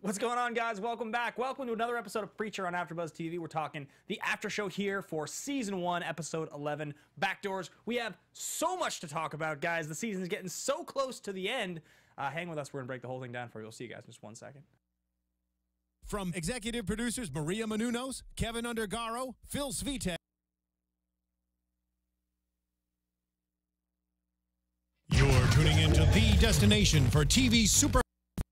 What's going on, guys? Welcome back. Welcome to another episode of Preacher on Afterbuzz TV. We're talking the after show here for Season 1, Episode 11, Backdoors. We have so much to talk about, guys. The season's getting so close to the end. Hang with us. We're going to break the whole thing down for you. We'll see you guys in just 1 second. From executive producers Maria Menounos, Kevin Undergaro, Phil Svitek. You're tuning into the destination for TV super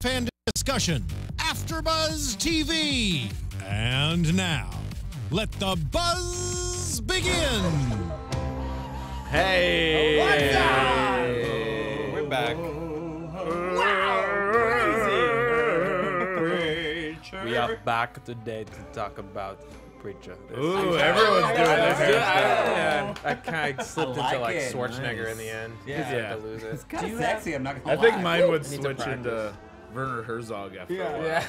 fan discussion, Afterbuzz TV. And now, let the buzz begin. Hey! What's up? We're back. Wow, crazy. We are back today to talk about Preacher. Ooh, everyone's doing their hairstyle. I kind of slipped into like it. Schwarzenegger Nice. in the end. Yeah. To lose it. It's kind of sexy, I'm not I gonna lie. think mine would Need to switch practice. into Werner Herzog after a while. Yeah.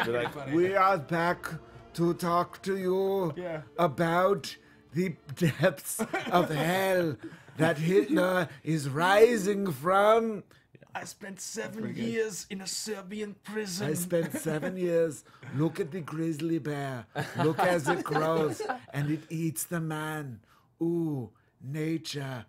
Be like, We are back to talk to you about the depths of hell that Hitler is rising from. I spent 7 years in a Serbian prison. I spent 7 years. Look at the grizzly bear. Look as it grows, and it eats the man. Ooh, nature.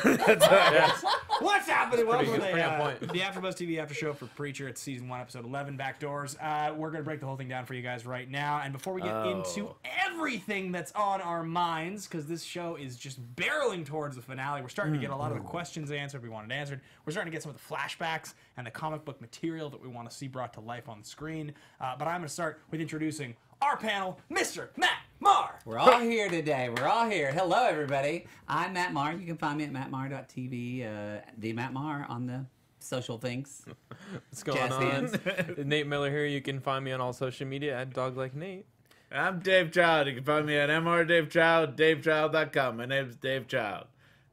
What's happening? Welcome to pretty on point. the AfterBuzz TV after show for Preacher. It's Season 1, Episode 11, Backdoors. We're going to break the whole thing down for you guys right now. And before we get into everything that's on our minds, because this show is just barreling towards the finale, we're starting to get a lot of the questions answered we wanted answered. We're starting to get some of the flashbacks and the comic book material that we want to see brought to life on the screen. But I'm going to start with introducing our panel, Mr. Matt Marr. We're all here today. We're all here. Hello, everybody. I'm Matt Marr. You can find me at mattmarr.tv. The Matt Marr on the social things. What's going Jazz on? hands. Nate Miller here. You can find me on all social media at DogLikeNate. I'm Dave Child. You can find me at mrdavechild, davechild.com. My name's Dave Child.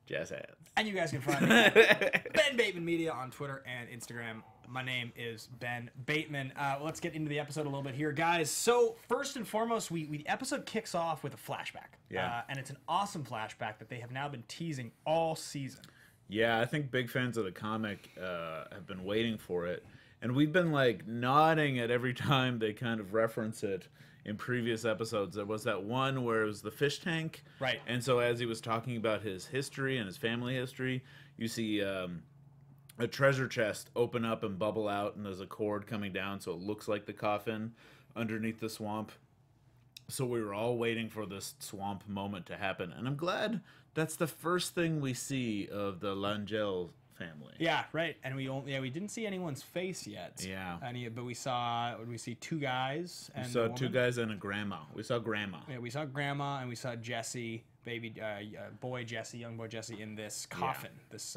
Jazz hands. And you guys can find me at Ben Bateman Media on Twitter and Instagram. My name is Ben Bateman. Let's get into the episode a little bit here, guys. So first and foremost, the episode kicks off with a flashback. Yeah. And it's an awesome flashback that they have now been teasing all season. Yeah, I think big fans of the comic have been waiting for it. And we've been like nodding at every time they kind of reference it in previous episodes. There was that one where it was the fish tank. Right. And so as he was talking about his history and his family history, you see a treasure chest open up and bubble out, and there's a cord coming down, so it looks like the coffin underneath the swamp. So we were all waiting for this swamp moment to happen, and I'm glad that's the first thing we see of the Langell family. Yeah, right. And we didn't see anyone's face yet. Yeah. But we see two guys and So a two woman. guys and a grandma. We saw grandma. Yeah, we saw Grandma and we saw Jesse, boy Jesse, young boy Jesse in this coffin. This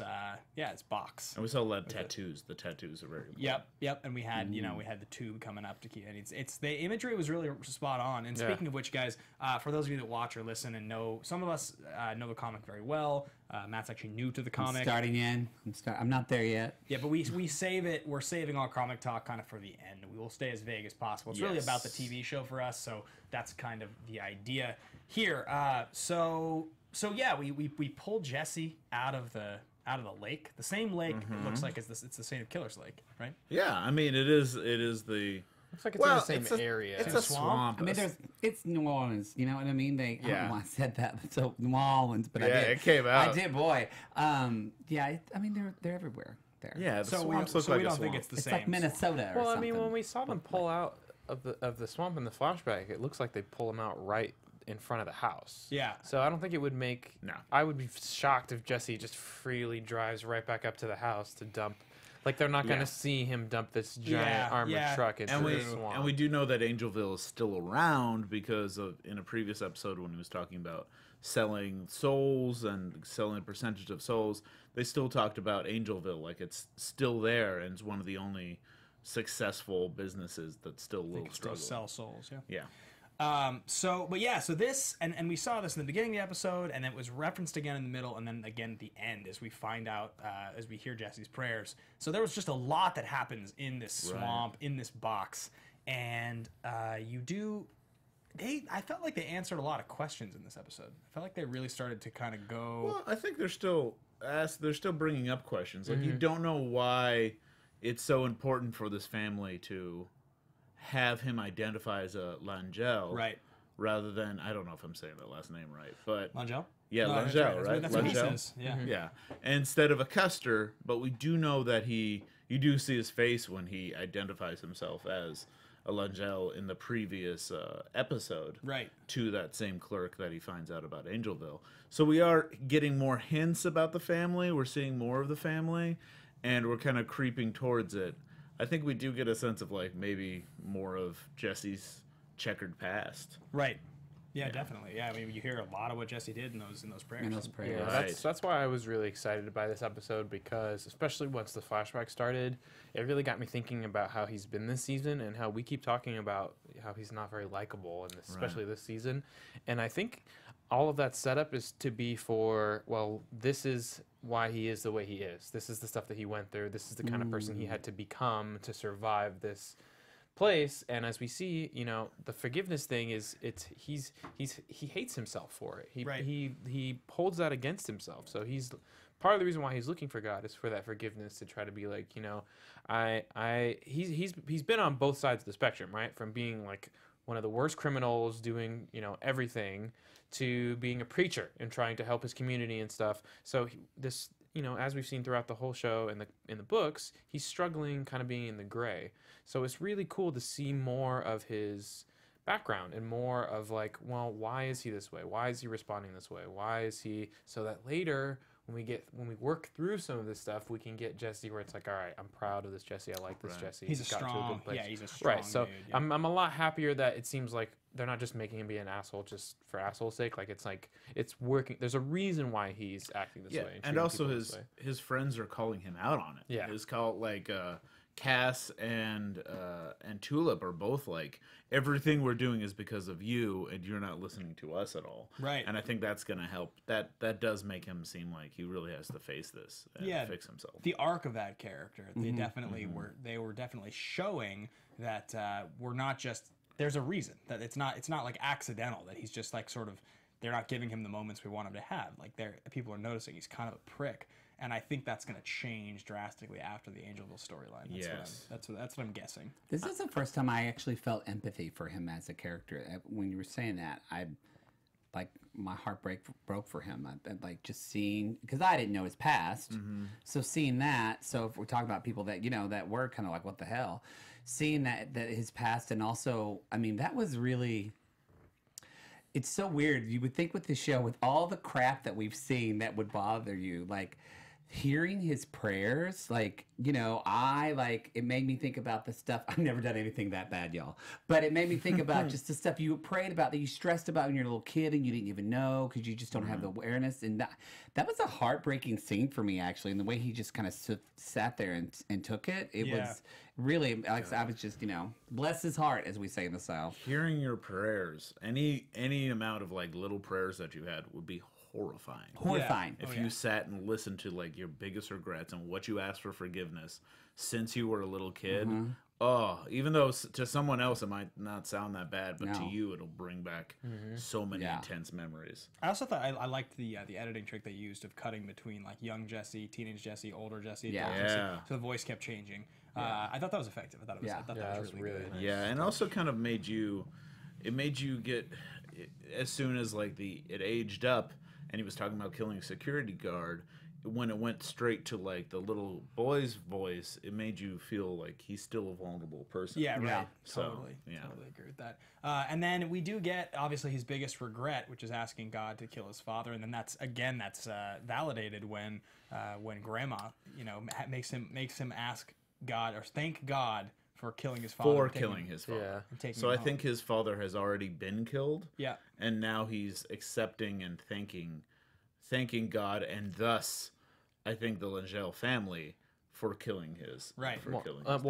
it's box. And we saw a lot of tattoos. The tattoos are very cool. Yep. And we had, we had the tube coming up to keep, and it's the imagery was really spot on. And speaking of which, guys, for those of you that watch or listen and know, some of us know the comic very well. Matt's actually new to the comic. Starting in. I'm not there yet. Yeah, but we save it. We're saving all comic talk kind of for the end. We will stay as vague as possible. It's really about the TV show for us, so that's kind of the idea here. So yeah, we pulled Jesse out of the lake. The same lake looks like it's the St. Killer's Lake, right? Yeah, I mean it is the Looks like it's in the same area. It's a swamp. I mean, it's New Orleans. You know what I mean? I don't know why I said that. So New Orleans, but I Yeah, did. it came out. I did, boy. I mean, they're everywhere there. Yeah, the So swamps we look like don't a think swamp. it's the It's same. like Minnesota or Well, I something. mean, when we saw them pull out of the swamp in the flashback, it looks like they pull them out right in front of the house. Yeah. So I don't think it would make. No. I would be shocked if Jesse just freely drives right back up to the house to dump. Like they're not going to see him dump this giant armored truck into And the swamp. we do know that Angelville is still around because of in a previous episode when he was talking about selling souls and selling a percentage of souls, they still talked about Angelville like it's still there and it's one of the only successful businesses that still will Still struggle. sell souls, yeah. Yeah. So this, and we saw this in the beginning of the episode, and it was referenced again in the middle, and then again at the end as we find out, as we hear Jesse's prayers. So there was just a lot that happens in this swamp, in this box, and I felt like they answered a lot of questions in this episode. I felt like they really started to kind of go. Well, I think they're still bringing up questions. Like you don't know why it's so important for this family to have him identify as a Langell, Right. rather than, I don't know if I'm saying that last name right, but Langell? yeah, No, that's Langell, right? That's what he Langell? says. Yeah. Yeah, instead of a Custer, but we do know that you do see his face when he identifies himself as a Langell in the previous episode, Right. to that same clerk that he finds out about Angelville. So we are getting more hints about the family. We're seeing more of the family, and we're kind of creeping towards it. I think we do get a sense of like maybe more of Jesse's checkered past. Right. Yeah, definitely. Yeah, I mean, you hear a lot of what Jesse did in those prayers. In those prayers. Yeah, Right. that's why I was really excited by this episode, because especially once the flashback started, it really got me thinking about how he's been this season and how we keep talking about how he's not very likable, and especially this season. And I think all of that setup is to be for, well, this is why he is the way he is. This is the stuff that he went through. This is the kind of person he had to become to survive this place. And as we see, you know, the forgiveness thing is he hates himself for it. He holds that against himself. So he's part of the reason why he's looking for God is for that forgiveness, to try to be like, you know, he's been on both sides of the spectrum, right? From being like one of the worst criminals, doing, you know, everything, to being a preacher and trying to help his community and stuff. So this, you know, as we've seen throughout the whole show and in the books, he's struggling, kind of being in the gray. So it's really cool to see more of his background and more of like, well, why is he this way? Why is he responding this way? Why is he, so that later when we work through some of this stuff, we can get Jesse where it's like, all right, I'm proud of this Jesse. I like this Jesse. He's a strong Right. So dude, yeah. I'm a lot happier that it seems like they're not just making him be an asshole just for asshole's sake. Like it's working. There's a reason why he's acting this way. And also his friends are calling him out on it. Yeah. His call, like Cass and Tulip are both like, everything we're doing is because of you, and you're not listening to us at all. Right. And I think that's gonna help. That does make him seem like he really has to face this and fix himself. The arc of that character, they definitely were definitely showing that we're not just, there's a reason that it's not like accidental, that he's just like sort of, they're not giving him the moments we want him to have. Like people are noticing he's kind of a prick. And I think that's going to change drastically after the Angelville storyline. That's what I'm guessing. This is the first time I actually felt empathy for him as a character. When you were saying that, my heart broke for him. I like just seeing, because I didn't know his past. So seeing that, so if we're talking about people that, you know, that were kind of like, what the hell? Seeing that his past, and also, I mean, that was really... It's so weird. You would think with this show, with all the crap that we've seen, that would bother you. Like, hearing his prayers, like, you know, it made me think about the stuff. I've never done anything that bad, y'all. But it made me think about just the stuff you prayed about, that you stressed about when you're a little kid and you didn't even know because you just don't have the awareness. And that was a heartbreaking scene for me, actually. And the way he just kind of sat there and took it, it was really, like, I was just, you know, bless his heart, as we say in the South. Hearing your prayers, any amount of like little prayers that you had would be horrifying. If you sat and listened to like your biggest regrets and what you asked for forgiveness since you were a little kid, even though to someone else it might not sound that bad, but to you it'll bring back so many intense memories. I also thought I liked the editing trick they used of cutting between like young Jesse, teenage Jesse, older Jesse, adult Jesse, so the voice kept changing. I thought that was effective. I thought that was really good. Nice. Yeah, and also kind of made you get, as soon as like it aged up. And he was talking about killing a security guard. When it went straight to like the little boy's voice, it made you feel like he's still a vulnerable person. Yeah, right. Yeah. Totally agree with that. And then we do get obviously his biggest regret, which is asking God to kill his father. And then that's validated when Grandma, you know, makes him ask God, or thank God for killing his father. So I think his father has already been killed. Yeah. And now he's accepting and thanking God, and thus I think the Langell family for killing his dad.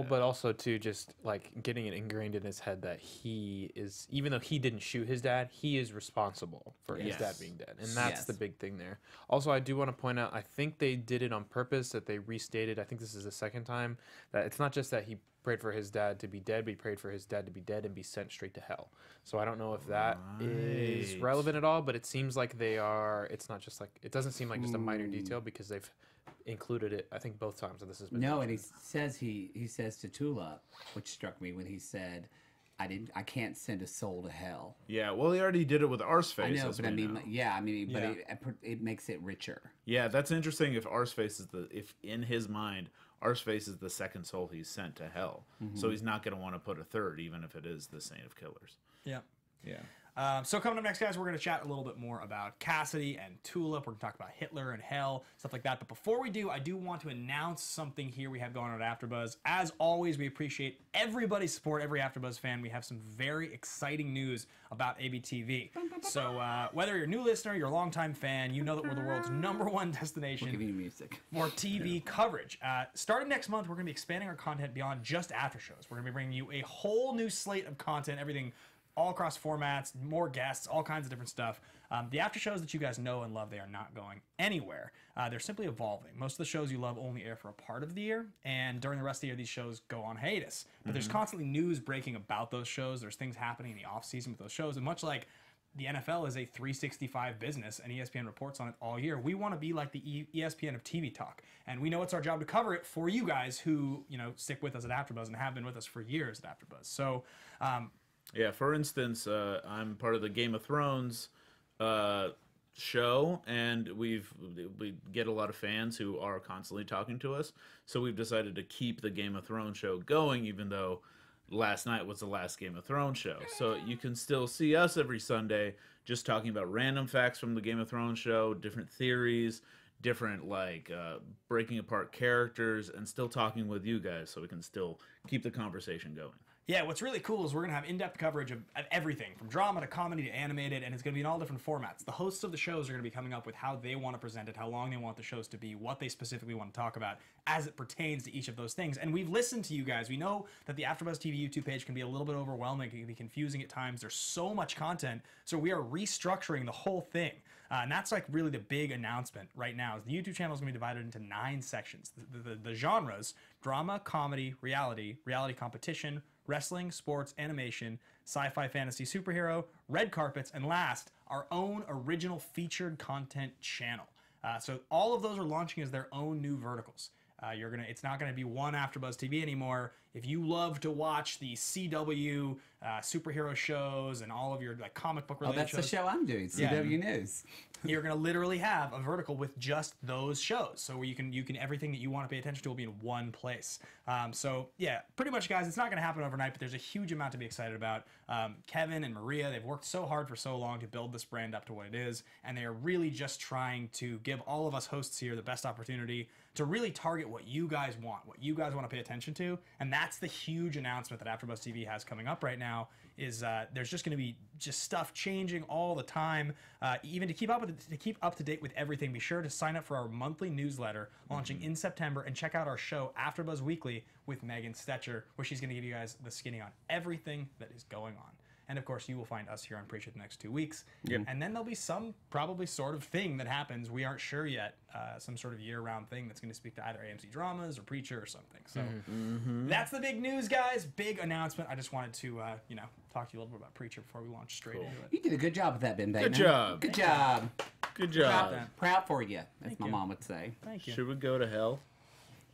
But also too, just like getting it ingrained in his head that he is, even though he didn't shoot his dad, he is responsible for his dad being dead, and that's the big thing there. Also, I do want to point out, I think they did it on purpose, that they restated, I think this is the second time, that it's not just that he prayed for his dad to be dead, but he prayed for his dad to be dead and be sent straight to hell. So I don't know if that is relevant at all, but it seems like they are. It's not just like, it doesn't seem like just a minor detail, because they've included it, I think, both times that this has been and he says to Tulip, which struck me when he said, I can't send a soul to hell. Yeah, well, he already did it with Arseface. I know, as but I we mean, know. yeah, I mean, Yeah. but it makes it richer. Yeah, that's interesting. If Arseface is if in his mind, Arseface is the second soul he's sent to hell, so he's not going to want to put a third, even if it is the Saint of Killers. Yeah. Yeah. So coming up next, guys, we're going to chat a little bit more about Cassidy and Tulip. We're going to talk about Hitler and Hell, stuff like that. But before we do, I do want to announce something here we have going on at AfterBuzz. As always, we appreciate everybody's support, every AfterBuzz fan. We have some very exciting news about ABTV. So whether you're a new listener, you're a longtime fan, you know that we're the world's #1 destination Giving you music. for TV coverage. Starting next month, we're going to be expanding our content beyond just after shows. We're going to be bringing you a whole new slate of content, everything all across formats, more guests, all kinds of different stuff. The after shows that you guys know and love, they are not going anywhere. They're simply evolving. Most of the shows you love only air for a part of the year, and during the rest of the year, these shows go on hiatus. But there's constantly news breaking about those shows. There's things happening in the off-season with those shows, and much like the NFL is a 365 business, and ESPN reports on it all year. We want to be like the ESPN of TV talk, and we know it's our job to cover it for you guys who stick with us at AfterBuzz and have been with us for years at AfterBuzz. So, Yeah, for instance, I'm part of the Game of Thrones show, and we get a lot of fans who are constantly talking to us. So we've decided to keep the Game of Thrones show going, even though last night was the last Game of Thrones show. So you can still see us every Sunday just talking about random facts from the Game of Thrones show, different theories, different breaking apart characters, and still talking with you guys so we can still keep the conversation going. yeah, what's really cool is we're going to have in-depth coverage of everything, from drama to comedy to animated, and it's going to be in all different formats. The hosts of the shows are going to be coming up with how they want to present it, how long they want the shows to be, what they specifically want to talk about as it pertains to each of those things. And we've listened to you guys. We know that the AfterBuzz TV YouTube page can be a little bit overwhelming. It can be confusing at times. There's so much content, so we are restructuring the whole thing. And that's like really the big announcement right now. Is the YouTube channel is going to be divided into 9 sections. The genres: drama, comedy, reality competition, wrestling, sports, animation, sci-fi, fantasy, superhero, red carpets, and last, our own original featured content channel. So all of those are launching as their own new verticals. It's not gonna be one AfterBuzz TV anymore. If you love to watch the CW superhero shows and all of your comic book related Oh, that's shows, the show I'm doing, CW News. you're gonna literally have a vertical with just those shows. So where you can everything that you want to pay attention to will be in one place. So yeah, pretty much, guys, it's not gonna happen overnight, but there's a huge amount to be excited about. Kevin and Maria, they've worked so hard for so long to build this brand up to what it is, and they are really just trying to give all of us hosts here the best opportunity to really target what you guys want to pay attention to. And that's the huge announcement that AfterBuzz TV has coming up right now. Is there's just going to be just stuff changing all the time. Even to keep up to date with everything, be sure to sign up for our monthly newsletter launching in September, and check out our show AfterBuzz Weekly with Megan Stetcher, where she's going to give you guys the skinny on everything that is going on. And of course, you will find us here on Preacher the next 2 weeks. Yep. And then there'll be some probably sort of thing that happens. We aren't sure yet. Some sort of year-round thing that's going to speak to either AMC Dramas or Preacher or something. So that's the big news, guys. Big announcement. I just wanted to, talk to you a little bit about Preacher before we launch straight into it. You did a good job with that, Ben Bateman. Good job. Good job. Good job. Proud for you, as my you. mom would say. Thank you. Should we go to hell?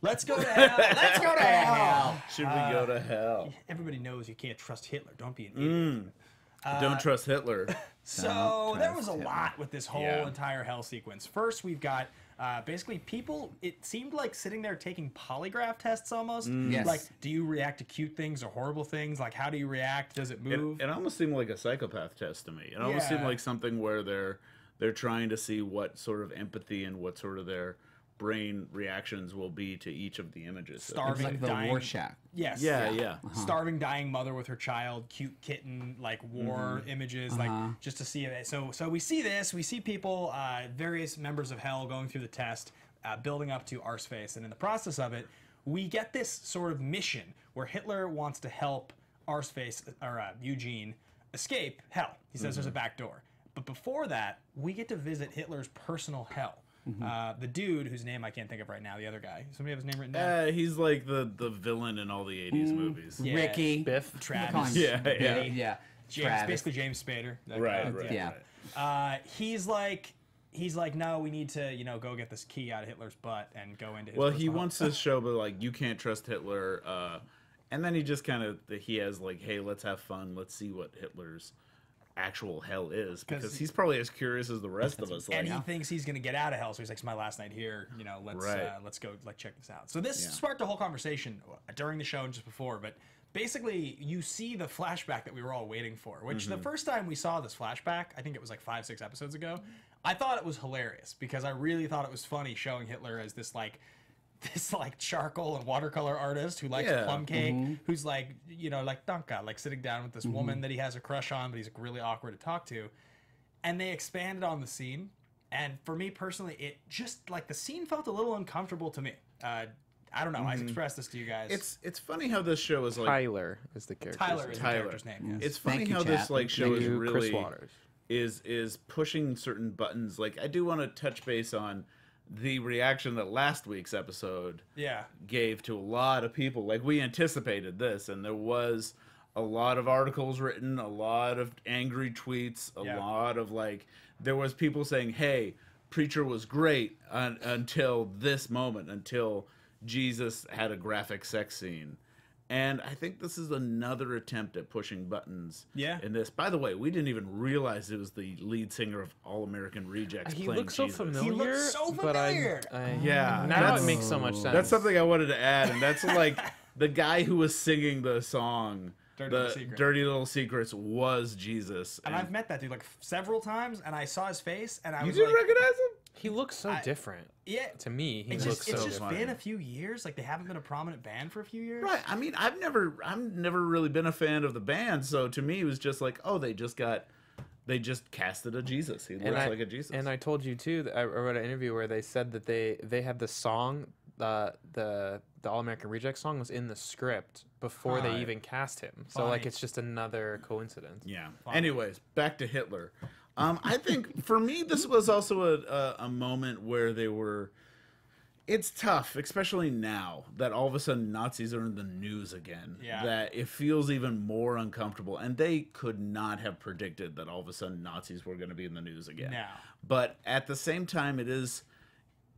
Let's go to hell. Let's go to hell. Should we go to hell? Everybody knows you can't trust Hitler. Don't be an idiot. Don't trust Hitler. So there trust was a Hitler. lot with this whole entire hell sequence. First, we've got basically people, it seemed like sitting there taking polygraph tests almost. Yes. Like, do you react to cute things or horrible things? Like, how do you react? Does it move? It almost seemed like a psychopath test to me. It almost seemed Yeah. like something where they're trying to see what sort of empathy and what sort of their brain reactions will be to each of the images. Starving, Like the dying. Rorschach. Yes. Yeah. Starving, dying mother with her child, cute kitten, like war images, like just to see it. So we see this. We see people, various members of hell going through the test, building up to Arseface, and in the process of it, we get this sort of mission where Hitler wants to help Arseface or Eugene escape hell. He says there's a back door, but before that, we get to visit Hitler's personal hell. The dude whose name I can't think of right now, the other guy. Somebody have his name written down? He's like the villain in all the 80s movies. Yeah. Ricky. Biff. Travis. Yeah. Yeah. James, Travis. basically James Spader. That Right, guy. right. Yeah. He's like, no, we need to, go get this key out of Hitler's butt and go into his Well, he personal- wants to show, but like, you can't trust Hitler And then he just kind of, he has like, hey, let's have fun. Let's see what Hitler's actual hell is, because he's probably as curious as the rest of us. And he thinks he's going to get out of hell, so he's like, it's my last night here. You know, let's go, like, check this out. So this sparked a whole conversation during the show and just before, but basically you see the flashback that we were all waiting for, which the first time we saw this flashback, I think it was like 5-6 episodes ago, I thought it was hilarious because I really thought it was funny showing Hitler as this charcoal and watercolor artist who likes plum cake, who's like, you know, like Danka, like sitting down with this woman that he has a crush on, but he's really awkward to talk to. And they expanded on the scene. And for me personally, it just, like, the scene felt a little uncomfortable to me. I don't know. I expressed this to you guys. It's funny how this show is like... Tyler is the character. Tyler is the character's name, yes. It's funny how this like show is really... Chris Waters. is pushing certain buttons. Like, I do want to touch base on the reaction that last week's episode gave to a lot of people. Like, we anticipated this, and there was a lot of articles written, a lot of angry tweets, a lot of, like, there was people saying, hey, Preacher was great until this moment, until Jesus had a graphic sex scene. And I think this is another attempt at pushing buttons in this. By the way, we didn't even realize it was the lead singer of All American Rejects playing looks so Jesus. familiar. He looks so familiar. Now it makes so much sense. That's something I wanted to add, and that's like the guy who was singing the song Dirty Little Secrets was Jesus. And I've met that dude like several times, and I saw his face, and I was You didn't recognize him? He looks so different. Yeah. To me, he It's looks just so been a few years. Like, they haven't been a prominent band for a few years. Right. I mean, I've never really been a fan of the band, so to me it was just like, oh, they just casted a Jesus. He looks like a Jesus. And I told you too that I read an interview where they said that they had the song, the All American Rejects song was in the script before they even cast him. So like, it's just another coincidence. Yeah. Anyways, back to Hitler. I think for me this was also a moment where they were. It's tough, especially now that all of a sudden Nazis are in the news again. Yeah. That it feels even more uncomfortable, and they could not have predicted that all of a sudden Nazis were going to be in the news again. No. But at the same time, it is,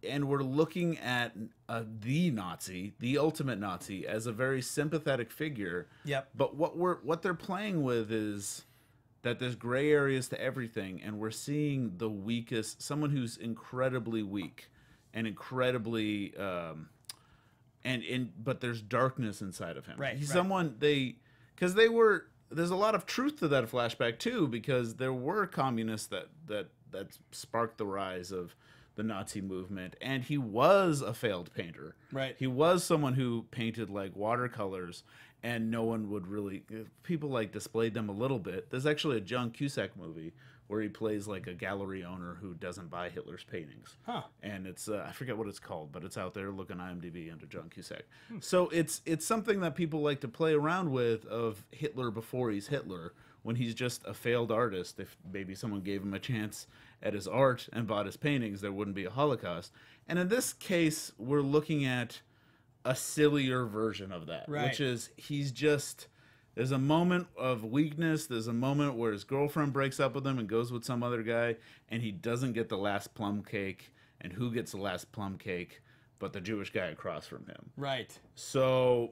and we're looking at the Nazi, the ultimate Nazi, as a very sympathetic figure. Yep. But what they're playing with is that there's gray areas to everything, and we're seeing the weakest, someone who's incredibly weak and incredibly but there's darkness inside of him. Right. He's someone there's a lot of truth to that flashback too, because there were communists that sparked the rise of the Nazi movement, and he was a failed painter. Right. He was someone who painted like watercolors, and no one would really, people like displayed them a little bit. There's actually a John Cusack movie where he plays like a gallery owner who doesn't buy Hitler's paintings. Huh. And it's, I forget what it's called, but it's out there. Look on IMDb under John Cusack. So it's something that people like to play around with, of Hitler before he's Hitler, when he's just a failed artist. If maybe someone gave him a chance at his art and bought his paintings, there wouldn't be a Holocaust. And in this case, we're looking at a sillier version of that, which is there's a moment of weakness. There's a moment where his girlfriend breaks up with him and goes with some other guy, and he doesn't get the last plum cake. And who gets the last plum cake but the Jewish guy across from him? Right. So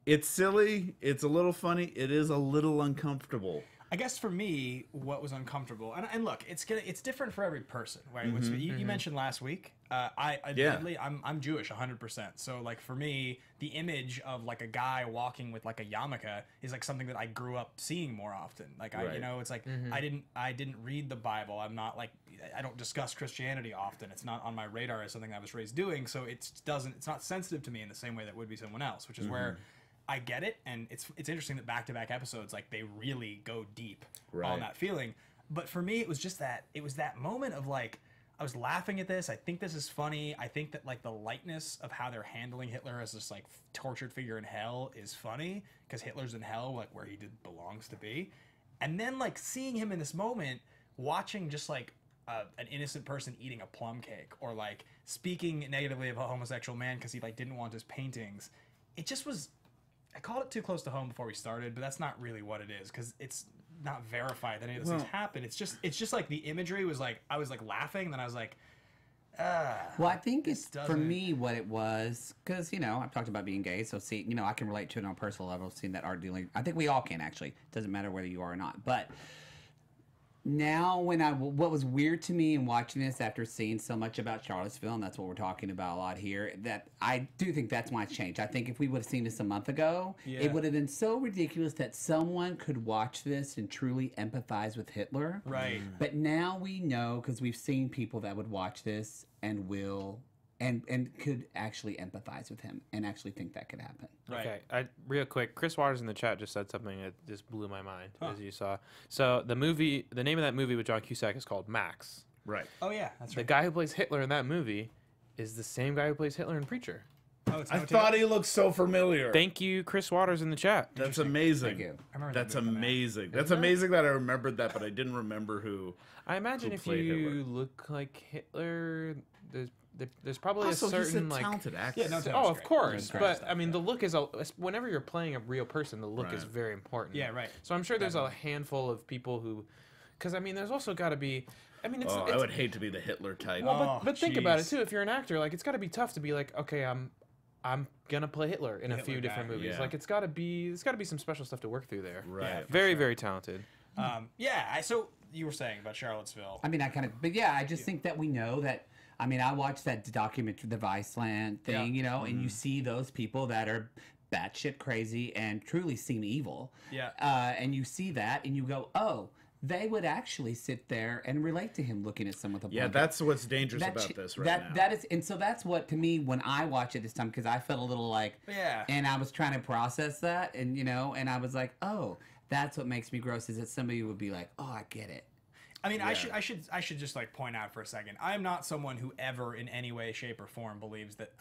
it's silly. It's a little funny. It is a little uncomfortable. I guess for me, what was uncomfortable, and look, it's different for every person, right? You mentioned last week. Admittedly, I'm Jewish 100%. So like for me, the image of like a guy walking with like a yarmulke is like something that I grew up seeing more often. Like it's like I didn't read the Bible. I'm not like, I don't discuss Christianity often. It's not on my radar as something I was raised doing. So it's not sensitive to me in the same way that would be someone else, which is where I get it, and it's interesting that back-to-back episodes, like, they really go deep on that feeling. But for me, it was that moment of, like, I was laughing at this. I think this is funny. I think that, like, the lightness of how they're handling Hitler as this, like, tortured figure in hell is funny, because Hitler's in hell, like, where he belongs to be. And then, like, seeing him in this moment, watching just, like, an innocent person eating a plum cake, or, like, speaking negatively of a homosexual man because he, like, didn't want his paintings. It just was... I called it too close to home before we started, but that's not really what it is, because it's not verified that any of those things happen. It's just like the imagery was like, I was like laughing, and then I was like, Well, I think it's for doesn't- me what it was because I've talked about being gay, so see, I can relate to it on a personal level. Seeing that art dealing, I think we all can actually. Doesn't matter whether you are or not. But now, what was weird to me in watching this after seeing so much about Charlottesville, and that's what we're talking about a lot here, that I do think that's why it's changed. I think if we would have seen this a month ago, it would have been so ridiculous that someone could watch this and truly empathize with Hitler. Right. But now we know, because we've seen people that would watch this and will and could actually empathize with him and actually think that could happen. Right. Okay, real quick, Chris Waters in the chat just said something that just blew my mind, as you saw. So the name of that movie with John Cusack is called Max. Right. Oh yeah, that's The right. guy who plays Hitler in that movie is the same guy who plays Hitler in Preacher. Oh, it's I Hotel. thought he looked so familiar. Thank you, Chris Waters in the chat. That's amazing. Thank you. I remember that That's movie coming out. amazing. That's amazing that I remembered that, but I didn't remember who. I imagine Who if played you Hitler. look like Hitler, there's probably Also, a certain he's a like. talented actor. Yeah, no doubt. Oh, That's of great. course, That's great but stuff, I mean, the look is whenever you're playing a real person, the look is Right. very important. Yeah, right. So I'm sure there's a handful of people who, because I mean, there's also got to be. I mean, it's. Oh, it's I would hate to be the Hitler type. well, but think about it jeez. too. If you're an actor, like it's got to be tough to be like, okay, I'm gonna play Hitler in a Hitler few guy, different movies. yeah. Like it's got to be. There's got to be some special stuff to work through there. Right. Very, very talented. So you were saying about Charlottesville. I mean, but I just think that we know that. I mean, I watched that documentary, the Viceland thing, and you see those people that are batshit crazy and truly seem evil. Yeah. And you see that, and you go, oh, they would actually sit there and relate to him looking at someone with a Yeah, blanket. that's what's dangerous That about ch- this right that now. that is, and so that's what to me when I watch it this time, because I felt a little like, Yeah. and I was trying to process that, and and I was like, oh, that's what makes me gross, is that somebody would be like, oh, I get it. I mean, I should just like point out for a second. I'm not someone who ever, in any way, shape, or form, believes that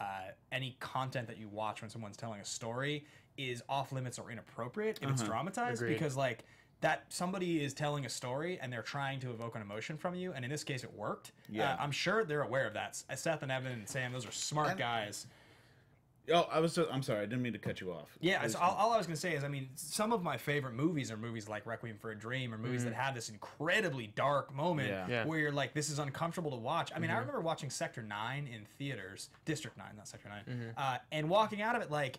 any content that you watch when someone's telling a story is off limits or inappropriate if it's dramatized. Agreed. Because like that somebody is telling a story and they're trying to evoke an emotion from you, and in this case, it worked. Yeah. I'm sure they're aware of that. Seth and Evan and Sam, those are smart guys. Oh, I'm sorry. I didn't mean to cut you off. Yeah, so all I was going to say is, I mean, some of my favorite movies are movies like Requiem for a Dream, or movies that have this incredibly dark moment Yeah. where you're like, this is uncomfortable to watch. I mean, I remember watching Sector 9 in theaters, District 9, not Sector 9, and walking out of it like,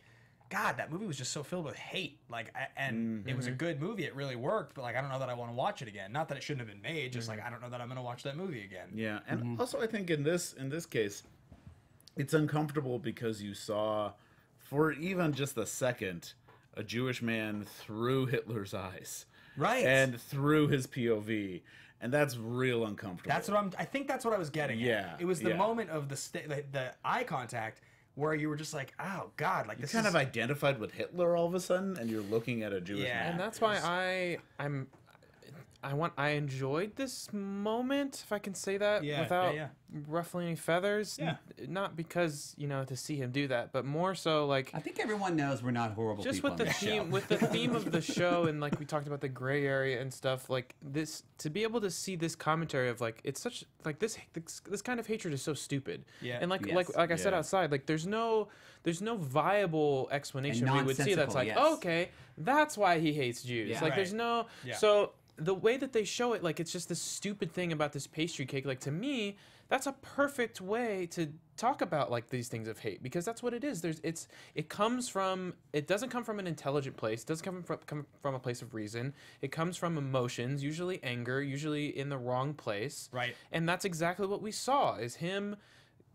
God, that movie was just so filled with hate. Like, and it was a good movie. It really worked, but like, I don't know that I want to watch it again. Not that it shouldn't have been made, just like, I don't know that I'm going to watch that movie again. Yeah, and also I think in this case, it's uncomfortable because you saw, for even just a second, a Jewish man through Hitler's eyes, Right. and through his POV, and that's real uncomfortable. That's what I think that's what I was getting at. Yeah, It was the yeah. moment of the eye contact where you were just like, oh God, like you this kind is of identified with Hitler all of a sudden, and you're looking at a Jewish Yeah. man. And that's why I enjoyed this moment, if I can say that, Yeah, without yeah. ruffling any feathers. Yeah. Not because to see him do that, but more so like I think everyone knows we're not horrible just people with on the this show. theme with the theme of the show, and like we talked about the gray area and stuff, like this, to be able to see this commentary of like, it's such like this kind of hatred is so stupid. Yeah. And like Yes. like I said Yeah. outside, like there's no viable explanation we would see that's like, nonsensical, yes. okay, that's why he hates Jews. Yeah. Like Right. there's no Yeah. so the way that they show it, like it's just this stupid thing about this pastry cake. Like to me, that's a perfect way to talk about like these things of hate, because that's what it is. It doesn't come from an intelligent place. It doesn't come from a place of reason. It comes from emotions, usually anger, usually in the wrong place. Right. And that's exactly what we saw, is him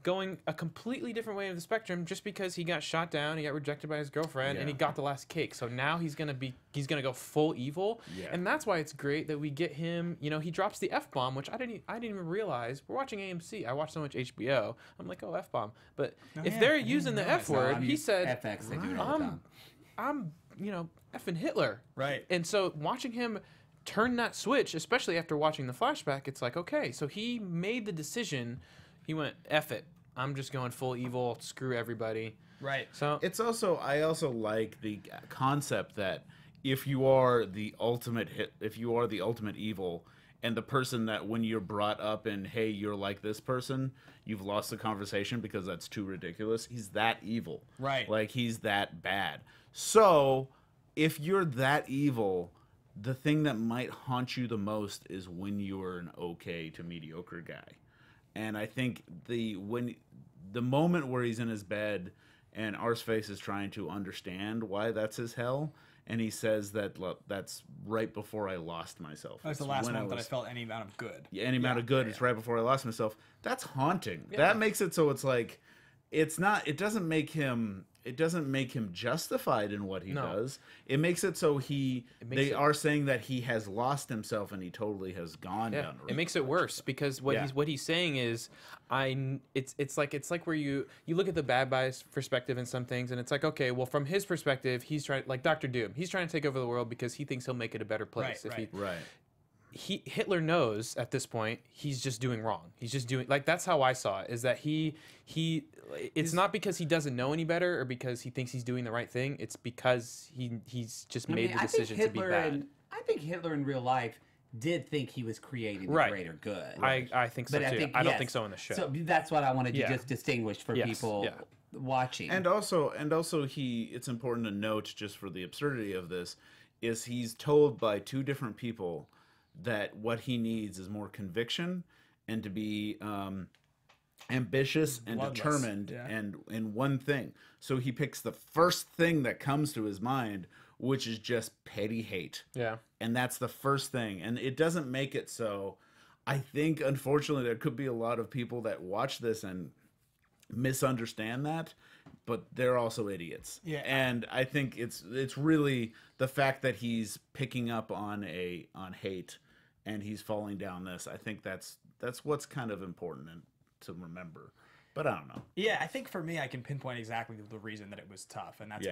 going a completely different way of the spectrum just because he got shot down, he got rejected by his girlfriend, and he Yeah. got the last cake. So now he's gonna go full evil. Yeah. And that's why it's great that we get him, he drops the F-bomb, which I didn't even realize. We're watching AMC. I watch so much HBO. I'm like, oh, F-bomb. But if yeah, they're I didn't using the realize F that. word, I mean, he said, FX, they do it all the time. I'm effing Hitler. Right. And so watching him turn that switch, especially after watching the flashback, it's like, okay, so he made the decision. He went, F it. I'm just going full evil. Screw everybody. Right. So It's also, I also like the concept that if you are the ultimate evil, and the person that when you're brought up in, hey, you're like this person, you've lost the conversation because that's too ridiculous. He's that evil. Right. Like he's that bad. So if you're that evil, the thing that might haunt you the most is when you're an okay to mediocre guy. And I think the moment where he's in his bed and Arseface is trying to understand why that's his hell, and he says that that's right before I lost myself. That's the last moment that I felt any amount of good. Yeah, any amount of good. It's right before I lost myself. That's haunting. That makes it so it's like it's not. It doesn't make him. It doesn't make him justified in what he does. It makes it so they are saying that he has lost himself and he totally has gone down. It makes it worse because what he's saying is, it's like where you look at the bad guy's perspective in some things, and it's like, okay, well, from his perspective, he's trying, like Dr. Doom, he's trying to take over the world because he thinks he'll make it a better place. Hitler knows at this point he's just doing wrong. He's just doing, like, that's how I saw it, is that it's not because he doesn't know any better or because he thinks he's doing the right thing. It's because he's just made the decision to be bad. I think Hitler in real life did think he was creating the greater good. I think so too. I don't think so in the show. So that's what I wanted to just distinguish for people watching. And also it's important to note, just for the absurdity of this, is he's told by two different people that what he needs is more conviction and to be ambitious and determined and in one thing. So he picks the first thing that comes to his mind, which is just petty hate. Yeah. And that's the first thing. And it doesn't make it so. I think, unfortunately, there could be a lot of people that watch this and misunderstand that, but they're also idiots. Yeah. And I think it's really the fact that he's picking up on hate and he's falling down this. I think that's what's kind of important to remember. But I don't know. Yeah, I think for me, I can pinpoint exactly the reason that it was tough, and that's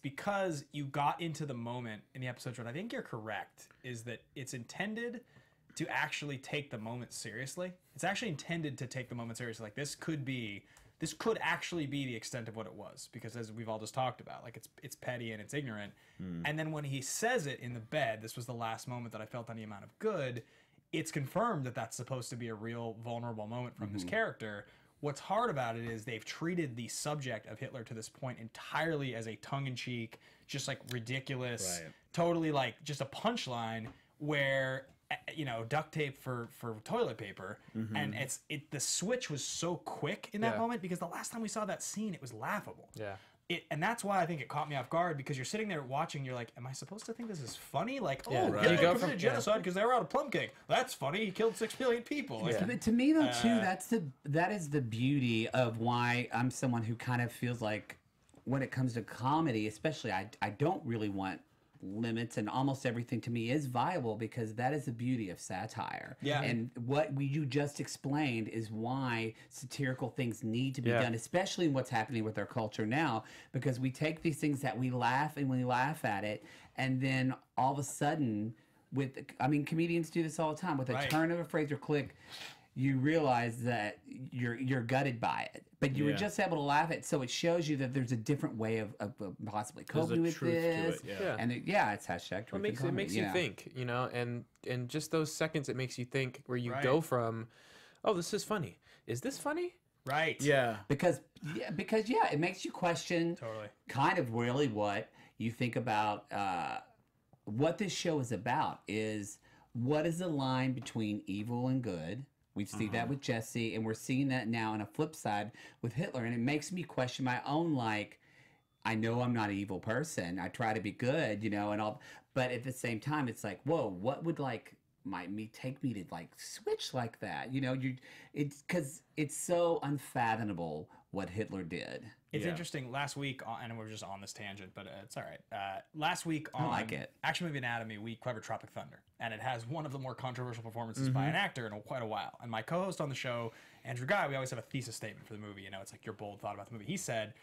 because you got into the moment in the episode. What I think you're correct is that it's intended to actually take the moment seriously. It's actually intended to take the moment seriously. Like this could actually be the extent of what it was, because as we've all just talked about, like it's petty and it's ignorant. And then when he says it in the bed, this was the last moment that I felt any amount of good. It's confirmed that that's supposed to be a real vulnerable moment from his character. What's hard about it is they've treated the subject of Hitler to this point entirely as a tongue-in-cheek, just like ridiculous, totally like just a punchline where, you know, duct tape for toilet paper. And the switch was so quick in that moment, because the last time we saw that scene, it was laughable. And that's why I think it caught me off guard, because you're sitting there watching, you're like, am I supposed to think this is funny? Like, Hitler committed genocide because they were out of plum cake. That's funny. He killed 6 million people. But to me, though, too, that is the beauty of why I'm someone who kind of feels like when it comes to comedy, especially, I don't really want limits, and almost everything to me is viable, because that is the beauty of satire. And what you just explained is why satirical things need to be done, especially in what's happening with our culture now, because we take these things that we laugh at it, and then all of a sudden comedians do this all the time, with a turn of a phrase or click, you realize that you're gutted by it, but you were just able to laugh at it. So it shows you that there's a different way of possibly coping with this. And it's hashtag truth. It makes you think, you know, and just those seconds, it makes you think, where you go from, oh, this is funny. Is this funny? Right. Yeah. Because it makes you question kind of really what you think about what this show is about. Is what is the line between evil and good? We see that with Jesse, and we're seeing that now on a flip side with Hitler. And it makes me question my own, like, I know I'm not an evil person. I try to be good, you know, and all. But at the same time, it's like, whoa, what would, like, take me to, like, switch like that? You know, it's because it's so unfathomable what Hitler did. It's interesting. Last week, and we're just on this tangent, but it's all right. Last week on Action Movie Anatomy, we covered Tropic Thunder, and it has one of the more controversial performances by an actor in quite a while. And my co-host on the show, Andrew Guy, we always have a thesis statement for the movie. You know, it's like your bold thought about the movie. He said,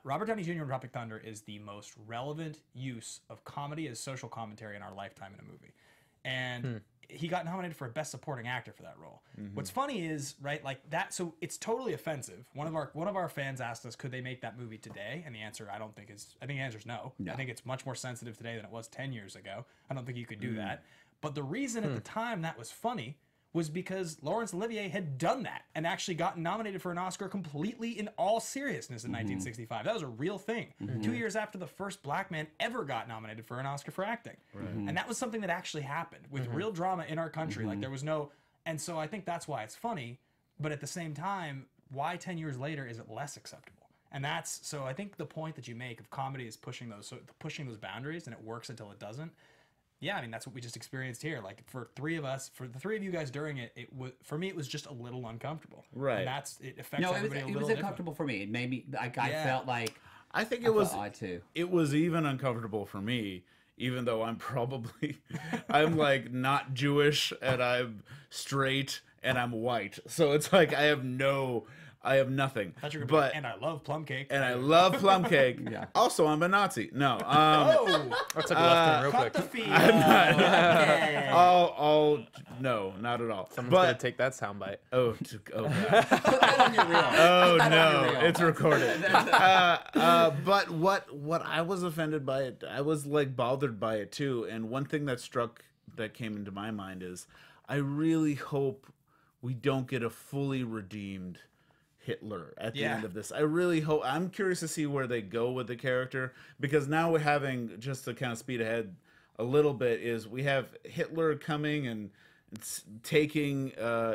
Robert Downey Jr. in Tropic Thunder is the most relevant use of comedy as social commentary in our lifetime in a movie. And he got nominated for a Best Supporting Actor for that role. What's funny is, right, like that, so it's totally offensive. One of our fans asked us, could they make that movie today? And the answer, I think the answer is no. I think it's much more sensitive today than it was 10 years ago. I don't think you could do that. But the reason at the time that was funny was because Laurence Olivier had done that and actually gotten nominated for an Oscar completely in all seriousness in 1965. That was a real thing. 2 years after the first black man ever got nominated for an Oscar for acting. And that was something that actually happened with real drama in our country. Like there was no, And so I think that's why it's funny. But at the same time, why 10 years later is it less acceptable? And that's so I think the point that you make of comedy is pushing those boundaries, and it works until it doesn't. Yeah, I mean that's what we just experienced here. Like for the three of you guys during it, for me it was just a little uncomfortable. Right. And it affects everybody a little. It was uncomfortable for me. It made me I felt like I think it was odd too. It was even uncomfortable for me, even though I'm like not Jewish and I'm straight and I'm white. So it's like I have nothing. But and I love plum cake. And I love plum cake. Yeah. Also, I'm a Nazi. No. I took a left turn real quick. The feed. No, not at all. Someone's gonna take that soundbite. Oh God. Put that on your reel. Oh Put that on no, your reel. it's recorded. But what I was offended by it, I was like bothered by it too. And one thing that came into my mind is, I really hope we don't get a fully redeemed Hitler at the end of this. I really hope. I'm curious to see where they go with the character, because now we're having, just to kind of speed ahead a little bit, is we have Hitler coming and taking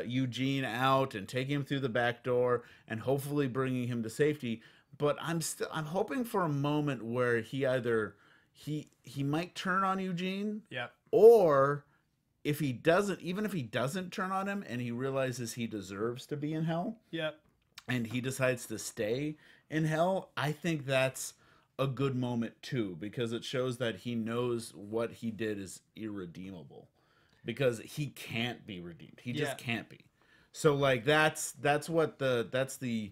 Eugene out and taking him through the back door and hopefully bringing him to safety. But I'm hoping for a moment where he either he might turn on Eugene, or if he doesn't, even if he doesn't turn on him and he realizes he deserves to be in hell, and he decides to stay in hell, I think that's a good moment too, because it shows that he knows what he did is irredeemable, because he can't be redeemed. He just can't be. So like that's the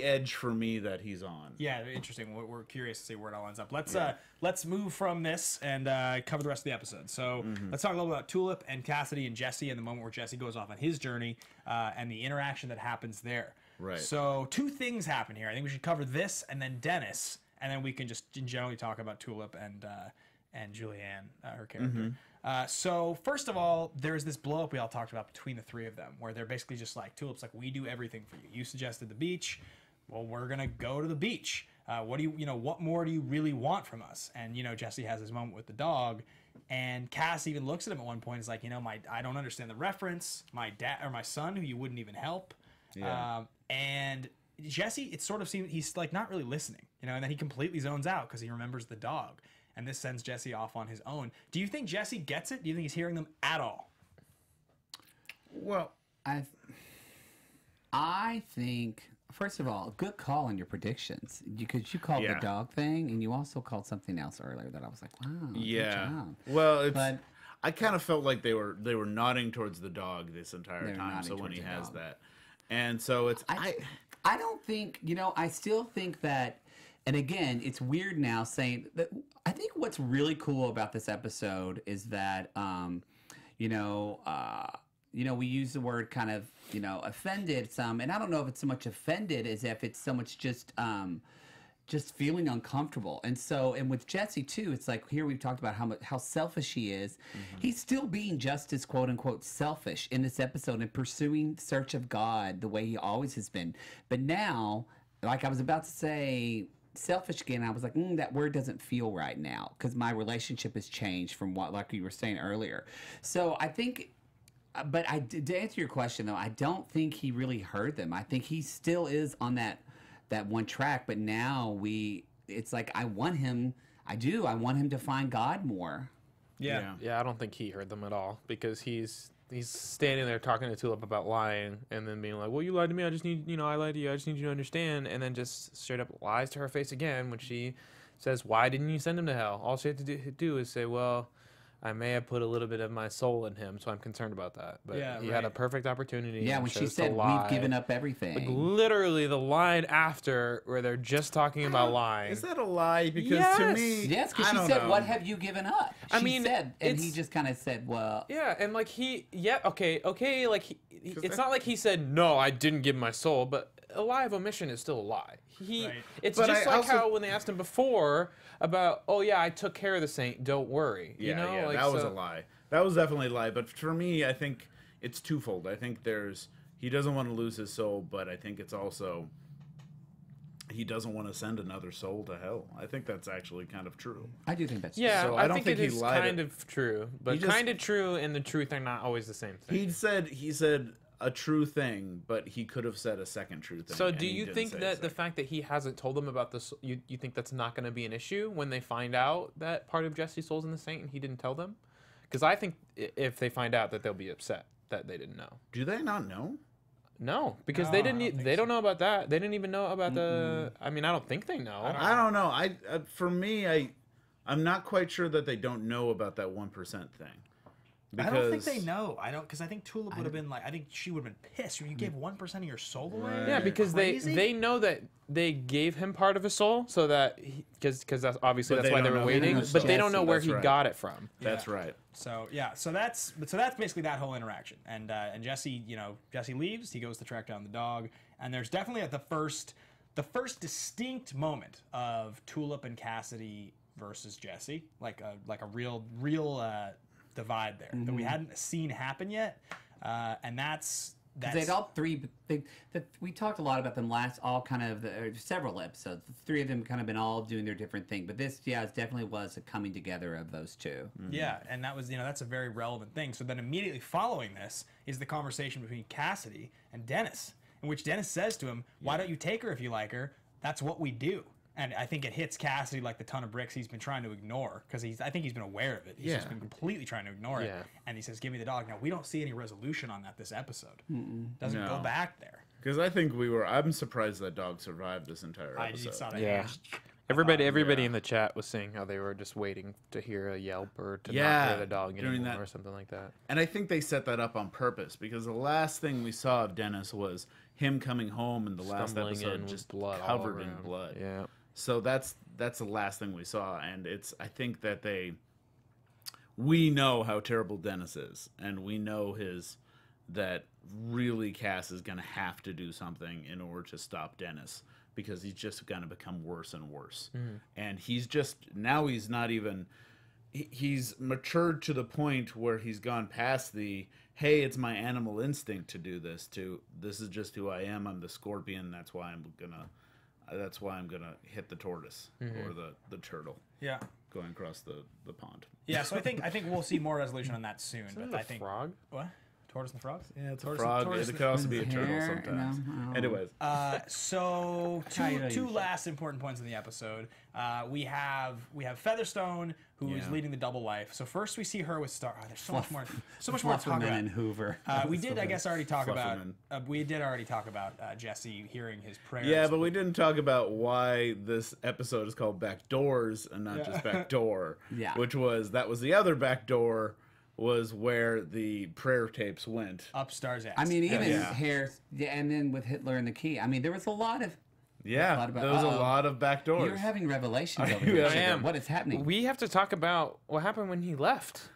edge for me that he's on. Yeah, interesting. We're curious to see where it all ends up. Let's move from this and cover the rest of the episode. So let's talk a little about Tulip and Cassidy and Jesse, and the moment where Jesse goes off on his journey and the interaction that happens there. Right. So two things happen here. I think we should cover this and then Dennis, and then we can just generally talk about Tulip and Julianne, her character. So first of all, there's this blow up we all talked about between the three of them, where they're basically just like, Tulip's like, we do everything for you. You suggested the beach. Well, we're gonna go to the beach. What more do you really want from us? And Jesse has his moment with the dog, and Cass even looks at him at one point. Is like, I don't understand the reference. My dad or my son, who you wouldn't even help. And Jesse, it sort of seems he's like not really listening, and then he completely zones out because he remembers the dog. And this sends Jesse off on his own. Do you think Jesse gets it? Do you think he's hearing them at all? Well, I think, first of all, good call on your predictions, because you called the dog thing, and you also called something else earlier that I was like, wow, good job. Well, I kind of felt like they were nodding towards the dog this entire time. So when he has dog. that, and so it's I don't think, I still think that, and again, it's weird now saying that. I think what's really cool about this episode is that, we use the word kind of, offended some, and I don't know if it's so much offended as if it's so much just feeling uncomfortable. And so, and with Jesse too, it's like here we've talked about how selfish he is. He's still being just as quote unquote selfish in this episode and pursuing search of God the way he always has been. But now, like I was about to say, selfish again, I was like, that word doesn't feel right now, because my relationship has changed from what, like you were saying earlier. So I think, but to answer your question though, I don't think he really heard them. I think he still is on that one track, but now it's like I want him to find God more. Yeah, I don't think he heard them at all, because he's standing there talking to Tulip about lying, and then being like, well, you lied to me, I just need, I lied to you, I just need you to understand, and then just straight up lies to her face again when she says, why didn't you send him to hell? All she had to do is say, well, I may have put a little bit of my soul in him, so I'm concerned about that. But he had a perfect opportunity. Yeah, when she said, we've given up everything. Like, literally, the line after, where they're just talking about lying. Is that a lie? Because to me... Yes, because she said, what have you given up? She said, and he just kind of said, well... Yeah, and like okay, like, it's not like he said, no, I didn't give my soul, but a lie of omission is still a lie. It's but just like how when they asked him before about, oh yeah, I took care of the saint, don't worry. Like, that was a lie. That was definitely a lie. But for me, I think it's twofold. I think he doesn't want to lose his soul, but I think it's also he doesn't want to send another soul to hell. I think that's actually kind of true. I do think that's Yeah, So I don't think think it he is lied. kind of true, but just- kind of true and the truth are not always the same thing. He said a true thing, but he could have said a second true thing. So and do he you didn't think say a that the second. fact that he hasn't told them about this, you think that's not going to be an issue when they find out that part of Jesse's soul's in the saint and he didn't tell them? Because I think if they find out that they'll be upset that they didn't know. Do they not know? No, because No, they I didn't. don't think They so. don't know about that. They didn't even know about the. I mean, I don't think they know. I don't know. For me, I'm not quite sure that they don't know about that 1% thing. I don't think they know. I don't, because I think Tulip would have been like, I think she would have been pissed. You gave 1% of your soul away. Yeah, because Crazy? they know that they gave him part of his soul, so that because that's obviously But that's they why they don't were know waiting, his but soul. they don't know where That's he right. got it from. That's right. So yeah, so that's basically that whole interaction. And Jesse, Jesse leaves. He goes to track down the dog, and there's definitely the first distinct moment of Tulip and Cassidy versus Jesse, like a real divide there that we hadn't seen happen yet, and that's. They'd all three. We talked a lot about them all kind of several episodes. The three of them kind of been all doing their different thing, but this, it definitely was a coming together of those two. Yeah, and that was that's a very relevant thing. So then immediately following this is the conversation between Cassidy and Dennis, in which Dennis says to him, "Why don't you take her if you like her? That's what we do." And I think it hits Cassidy like the ton of bricks he's been trying to ignore, because I think he's been aware of it. He's just been completely trying to ignore it. Yeah. And he says, "Give me the dog." Now we don't see any resolution on that this episode. Doesn't go No. back there. Because I think I'm surprised that dog survived this entire I episode. just saw that. Yeah. Everybody in the chat was saying how they were just waiting to hear a yelp or to not hear the dog during anymore that- or something like that. And I think they set that up on purpose, because the last thing we saw of Dennis was him coming home in the last Stumbling in episode with just blood all covered in around. blood. Yeah. So that's the last thing we saw, and I think that we know how terrible Dennis is, and we know that really Cass is going to have to do something in order to stop Dennis, because he's just going to become worse and worse. And he's matured to the point where he's gone past hey, it's my animal instinct to do this, to this is just who I am. I'm the scorpion. That's why I'm gonna hit the tortoise or the turtle Yeah. going across the pond. Yeah. So I think we'll see more resolution on that soon. But I think frog. what? Tortoise and the frogs? Yeah, it's a Tortoise- frog. tortoise- It could also be a turtle Hair, sometimes. no. Anyways, So I know two you- last important points in the episode. We have Featherstone, who is Yeah. leading the double life. So first we see her with Star. Oh, there's so much more to talk Flufferman about. and Hoover. We did, I guess, already talk about. Flufferman. We did already talk about Jesse hearing his prayers. yeah, but we didn't talk about why this episode is called Backdoors and not just Backdoor. Yeah. That was the other backdoor, was where the prayer tapes went. Upstairs ass. I mean, even Yeah. hair, and then with Hitler and the key. I mean, there was a lot of. Yeah, Thought about- there was a uh-oh. lot of backdoors. You're having revelations over you? here. I Sugar. am. What is happening? We have to talk about what happened when he left.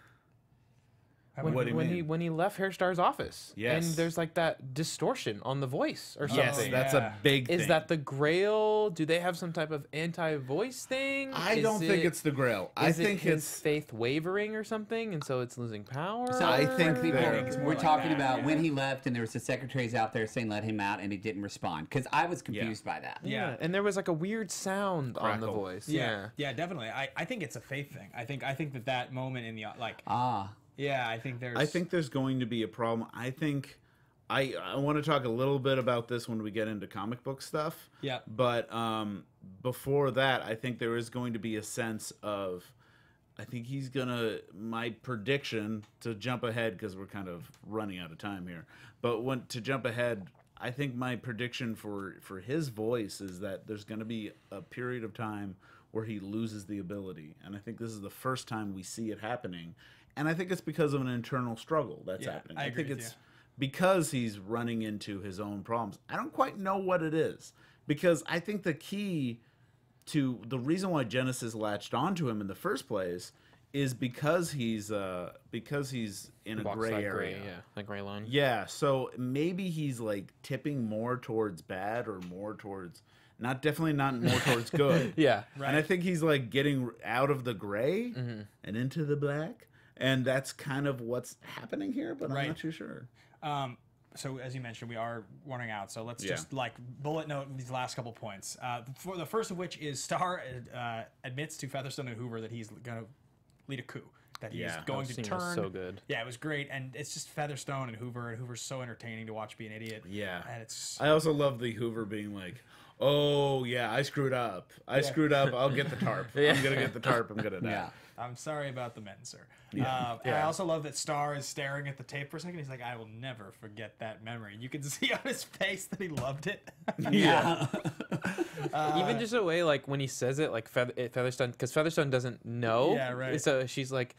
What do you mean? When he left Hairstar's office. Yes. And there's like that distortion on the voice or something. Yes, that's yeah. a big thing. Is that the Grail? Do they have some type of anti-voice thing? I don't think it's the Grail. I Is think his it's faith wavering or something, and so it's losing power. So I think people, that- we're talking about when he left, and there was the secretaries out there saying let him out, and he didn't respond. Because I was confused by that. Yeah. And there was like a weird sound on the Crackle. voice. Yeah, definitely. I think it's a faith thing. I think that moment in the Yeah, I think there's going to be a problem. I think I want to talk a little bit about this when we get into comic book stuff. Yeah. But before that, I think there is going to be a sense of, I think he's gonna, my prediction, to jump ahead because we're kind of running out of time here, but to jump ahead, I think my prediction for his voice is that there's going to be a period of time where he loses the ability, and I think this is the first time we see it happening. And I think it's because of an internal struggle that's happening. I agree think with it's you. because he's running into his own problems. I don't quite know what it is, because I think the key to the reason why Genesis latched onto him in the first place is because he's in a Walks gray that area. yeah, that gray line. Yeah, so maybe he's like tipping more towards bad or more towards definitely not more towards good. Yeah. And I think he's like getting out of the gray and into the black. And that's kind of what's happening here, but I'm not too sure. so as you mentioned, we are running out. So let's just like bullet note these last couple points. For the first of which is Starr admits to Featherstone and Hoover that he's going to lead a coup. That he's going to turn. Was so good. Yeah, it was great, and it's just Featherstone and Hoover's so entertaining to watch be an idiot. Yeah, and it's. I also love the Hoover being like, "Oh yeah, I screwed up. I'll get the tarp. I'm gonna get the tarp. I'm gonna die." Yeah. I'm sorry about the men, sir. And I also love that Starr is staring at the tape for a second. He's like, I will never forget that memory. You can see on his face that he loved it. Yeah. Even just a way, like, when he says it, like, Featherstone, because Featherstone doesn't know. Yeah, right. So she's like,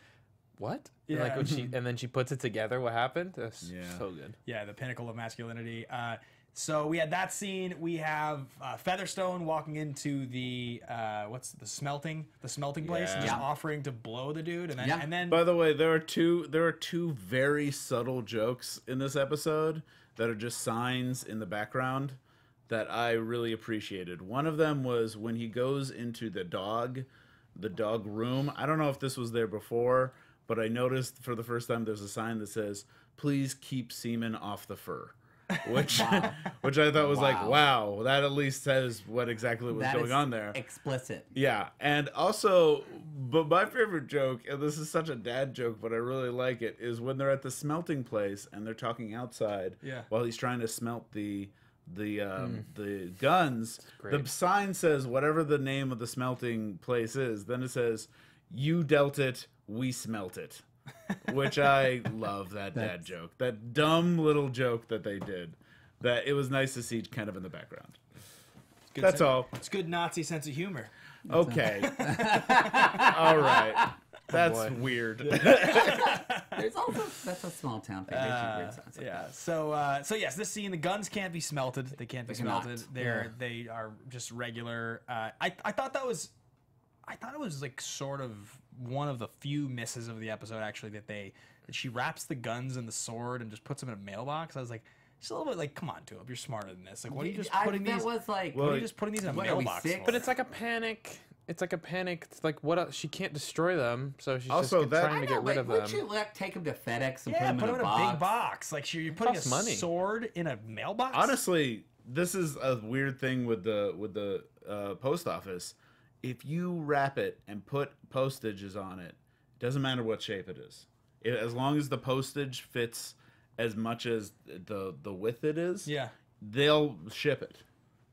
what? Yeah. Like, and then she puts it together, what happened? That's so good. Yeah, the pinnacle of masculinity. So we had that scene. We have Featherstone walking into the the smelting place, and just offering to blow the dude, and then. By the way, there are two very subtle jokes in this episode that are just signs in the background that I really appreciated. One of them was when he goes into the dog room. I don't know if this was there before, but I noticed for the first time there's a sign that says, "Please keep semen off the fur." Which which I thought was like, wow, that at least says what exactly was going on there. Explicit. Yeah, and also, but my favorite joke, and this is such a dad joke, but I really like it, is when they're at the smelting place and they're talking outside while he's trying to smelt the guns. The sign says whatever the name of the smelting place is. Then it says, "You dealt it, we smelt it." Which I love that dad joke, that dumb little joke that they did. That it was nice to see kind of in the background. That's all. It's good Nazi sense of humor. Okay. All right. That's weird. There's also that's a small town thing. Yeah. So yes, this scene, the guns can't be smelted. They can't be smelted. They are just regular. I thought it was like sort of one of the few misses of the episode actually that she wraps the guns and the sword and just puts them in a mailbox. I was like, just a little bit like, come on, Tulip, you're smarter than this. Like, what are you just putting these? What are you just putting these in a mailbox? But it's like a panic. It's like a panic. It's like what else? She can't destroy them, so she's also just trying to get rid of them. Would you take them to FedEx and put them in a big box? Like you're putting a sword in a mailbox. Honestly, this is a weird thing with the post office. If you wrap it and put postages on it, it doesn't matter what shape it is. As long as the postage fits as much as the width it is, they'll ship it.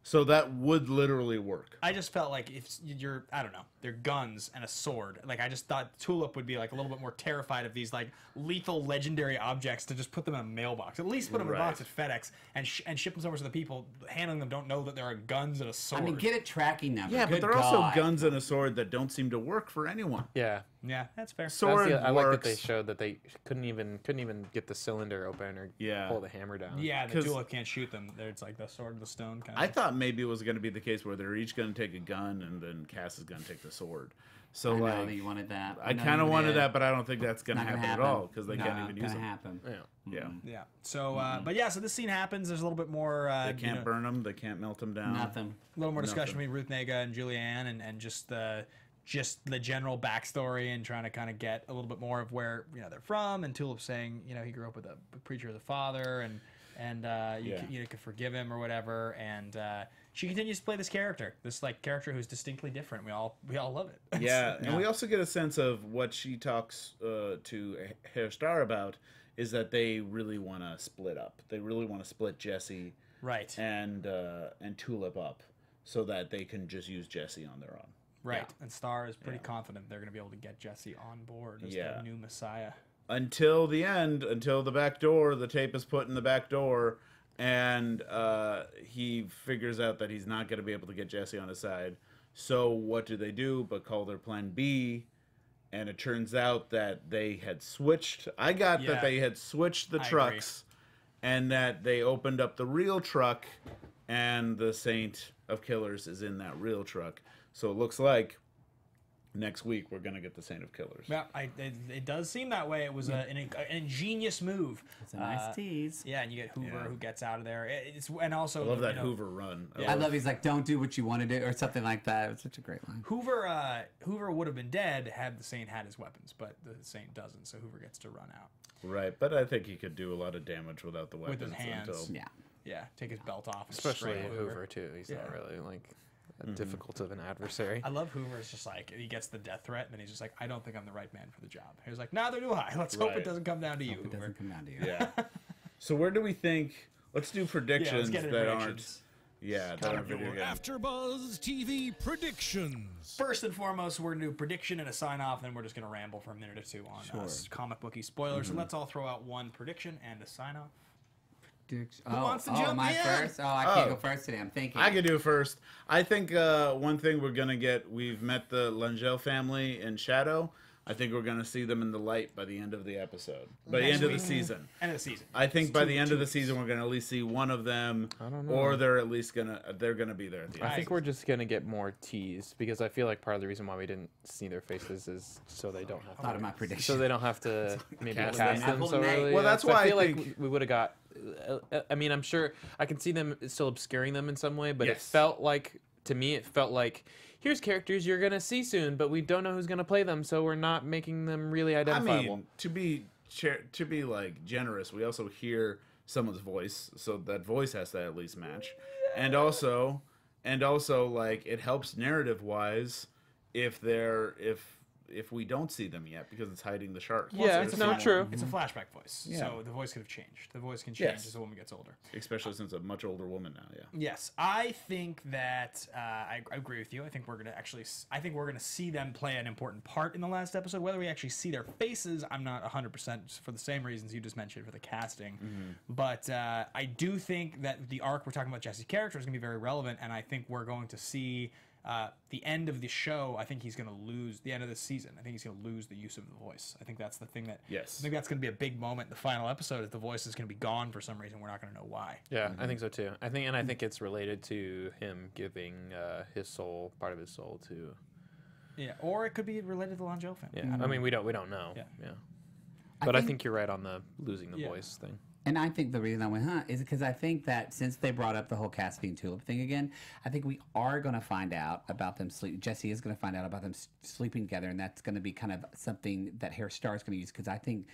So that would literally work. I just felt like if you're, I don't know, they're guns and a sword. Like I just thought Tulip would be like a little bit more terrified of these like lethal legendary objects to just put them in a mailbox. At least put them in a box at FedEx and ship them somewhere so the people handling them don't know that there are guns and a sword. I mean, get a tracking number. Yeah, but they're also guns and a sword that don't seem to work for anyone. Yeah. Yeah, that's fair. Sword I like that they showed that they couldn't even get the cylinder open or pull the hammer down. Yeah, the Tulip can't shoot them. It's like the sword and the stone kind of. I thought maybe it was going to be the case where they're each going to take a gun and then Cass is going to take the sword. So I know that you wanted that. I kind of wanted that, but I don't think that's going to happen at all because they can't even use them. Happen. Yeah. So, so this scene happens. There's a little bit more. They can't burn them. They can't melt them down. Nothing. A little more discussion between Ruth Negga and Julianne, and just the general backstory and trying to kind of get a little bit more of where they're from. And Tulip saying he grew up with a preacher as a father, and you could forgive him or whatever. And she continues to play this character, character who's distinctly different. We all love it. Yeah, and we also get a sense of what she talks to Herr Starr about is that they really want to split up. They really want to split Jesse and Tulip up so that they can just use Jesse on their own. Right, and Starr is pretty confident they're going to be able to get Jesse on board as the new Messiah. Until the end, until the back door, the tape is put in the back door, and he figures out that he's not going to be able to get Jesse on his side. So what do but call their plan B? And it turns out that they had switched. I got that they had switched the trucks, and that they opened up the real truck, and the Saint of Killers is in that real truck. So it looks like next week we're gonna get the Saint of Killers. Yeah, it does seem that way. It was an ingenious move. It's a nice tease. Yeah, and you get Hoover who gets out of there. And also I love that Hoover run. I love he's like, don't do what you want to do, or something like that. It was such a great line. Hoover would have been dead had the Saint had his weapons, but the Saint doesn't, so Hoover gets to run out. Right, but I think he could do a lot of damage without the weapons. With his hands. Yeah, take his belt off. And Especially spray Hoover too. He's not really like difficult of an adversary. I love Hoover. It's just like he gets the death threat, and then he's just like, I don't think I'm the right man for the job. He was like, neither do I. Let's hope it doesn't come down to you. It doesn't come down to you. Yeah. So where do we think? Let's do predictions that aren't. Yeah, that aren't video games. Afterbuzz TV predictions. First and foremost, we're gonna do a prediction and a sign off, and then we're just gonna ramble for a minute or two on comic booky spoilers. So let's all throw out one prediction and a sign off. Who wants to jump my in? first? Oh, I can't go first today. I'm thinking. I could do it first. I think one thing we're gonna get. We've met the Langell family in Shadow. I think we're gonna see them in the light by the end of the episode. By the end of the season. End of the season. I think by the end of the season we're gonna at least see one of them, or they're at least gonna be there at the end. I think we're just gonna get more teased because I feel like part of the reason why we didn't see their faces is so they don't have Thought of my prediction. so they don't have to maybe Cast cast them. them so early. Well, that's So I why feel I like think- we would have got. I mean, I'm sure I can see them still obscuring them in some way, but it Yes. felt like to me, it felt like here's characters you're gonna see soon, but we don't know who's gonna play them, so we're not making them really identifiable. I mean, to be like generous, we also hear someone's voice, so that voice has to at least match, and also like it helps narrative wise if we don't see them yet because it's hiding the shark. Yeah, it's not true. It's a flashback voice, so the voice could have changed. The voice can change as the woman gets older. Especially since a much older woman now. Yeah. Yes, I think that I agree with you. I think we're gonna see them play an important part in the last episode. Whether we actually see their faces, I'm not 100% for the same reasons you just mentioned for the casting. But I do think that the arc we're talking about Jesse's character is gonna be very relevant, and I think we're going to see. The end of the show, I think he's going to lose the end of the season. I think he's going to lose the use of the voice. I think that's the thing that. Yes. I think that's going to be a big moment in the final episode. If the voice is going to be gone for some reason, we're not going to know why. Yeah, I think so too. I think it's related to him giving his soul, part of his soul, to. Yeah, or it could be related to the Langell family. Yeah, I mean we don't know. Yeah. But I think you're right on the losing the voice thing. And I think the reason I went, is because I think that since they brought up the whole Cassidy and Tulip thing again, I think we are going to find out about them Jesse is going to find out about them sleeping together, and that's going to be kind of something that Harry Starr is going to use because I think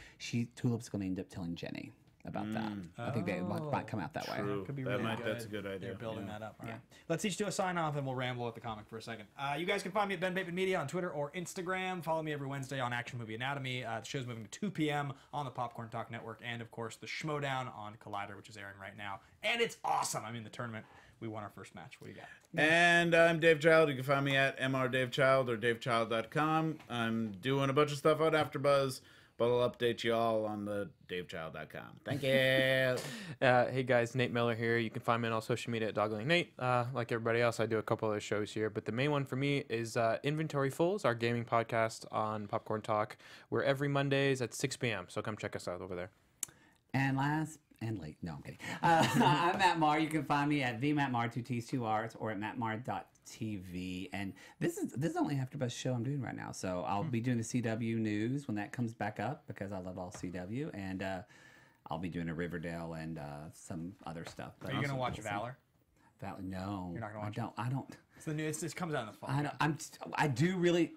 Tulip's going to end up telling Jenny about that. I think they might come out that way. Could be really good. That's a good idea. They're building that up. All right. Let's each do a sign off and we'll ramble at the comic for a second. You guys can find me at Ben Bateman Media on Twitter or Instagram. Follow me every Wednesday on Action Movie Anatomy. The show's moving to 2 p.m. on the Popcorn Talk Network, and of course the Schmodown on Collider, which is airing right now. And it's awesome. I'm in the tournament. We won our first match. What do you got? And I'm Dave Child. You can find me at mrdavechild or davechild.com. I'm doing a bunch of stuff on AfterBuzz, but I'll update you all on the davechild.com. Thank you. Hey guys, Nate Miller here. You can find me on all social media at Dogling Nate. Like everybody else, I do a couple other shows here, but the main one for me is Inventory Fulls, our gaming podcast on Popcorn Talk. We're every Mondays at 6 p.m., so come check us out over there. And last and late. No, I'm kidding. I'm Matt Marr. You can find me at theMattMarr, 2 T's, 2 R's, or at mattmarr.tv. And this is only AfterBuzz show I'm doing right now. So I'll be doing the CW news when that comes back up because I love all CW. And I'll be doing a Riverdale and some other stuff. Are you going to watch Valor? Valor? No. You're not going to watch I don't. It's the new. It comes out in the fall. I do really.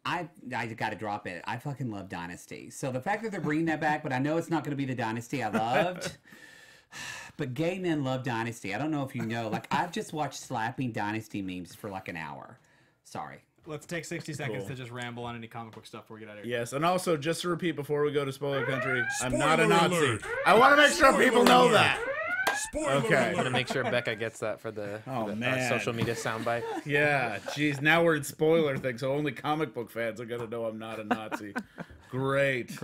I got to drop it. I fucking love Dynasty. So the fact that they're bringing that back, but I know it's not going to be the Dynasty I loved. But gay men love Dynasty. I don't know if you know. Like, I've just watched slapping Dynasty memes for like an hour. Sorry. Let's take 60 seconds to just ramble on any comic book stuff before we get out of here. Yes, and also, just to repeat before we go to Spoiler Country, I'm not a Spoiler Nazi. alert. I want to make sure people know alert. that. Spoiler Okay. I'm gonna make sure Becca gets that for the man. social media soundbite. Yeah, geez, now we're in spoiler thing, so only comic book fans are going to know I'm not a Nazi. Great.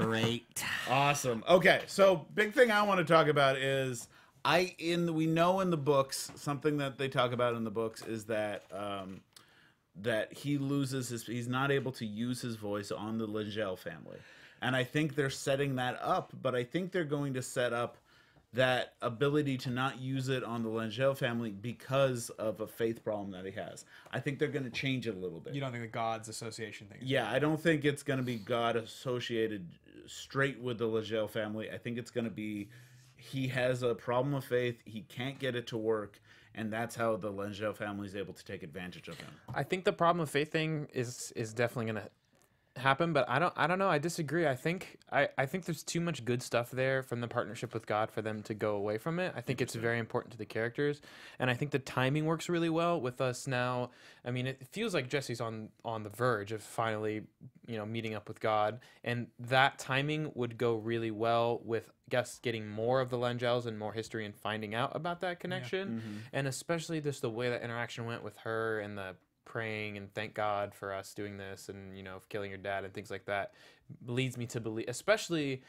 Awesome. Okay, so big thing I want to talk about is we know in the books, something that they talk about in the books is that that he loses he's not able to use his voice on the Langell family. And I think they're setting that up, but I think they're going to set up that ability to not use it on the Langell family because of a faith problem that he has. I think they're going to change it a little bit. You don't think the gods association thing? Yeah, I don't think it's going to be God associated straight with the Langell family. I think it's going to be he has a problem of faith. He can't get it to work. And that's how the Langell family is able to take advantage of him. I think the problem of faith thing is definitely going to happen, but I don't know. I disagree. I think there's too much good stuff there from the partnership with God for them to go away from it. I think it's very important to the characters, and I think the timing works really well with us now. I mean, it feels like Jesse's on the verge of finally, meeting up with God, and that timing would go really well with guests getting more of the Langells and more history and finding out about that connection, and especially just the way that interaction went with her and the praying and thank God for us doing this and killing your dad and things like that leads me to believe, especially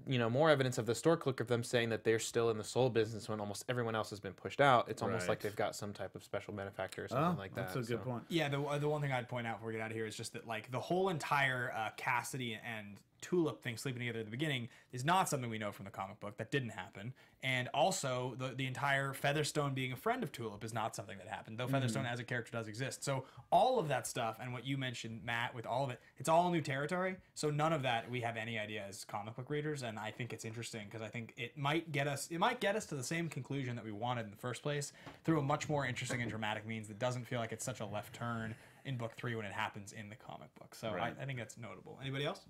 more evidence of the store clerk of them saying that they're still in the soul business when almost everyone else has been pushed out. It's almost like they've got some type of special benefactor or something like that. That's a good point. Yeah, the one thing I'd point out before we get out of here is just that like the whole entire Cassidy and Tulip thing sleeping together at the beginning is not something we know from the comic book. That didn't happen. And also the entire Featherstone being a friend of Tulip is not something that happened, though Featherstone as a character does exist. So all of that stuff and what you mentioned, Matt, with all of it, it's all new territory. So none of that we have any idea as comic book readers, and I think it's interesting because I think it might get us to the same conclusion that we wanted in the first place through a much more interesting and dramatic means that doesn't feel like it's such a left turn in book 3 when it happens in the comic book. So I think that's notable. Anybody else?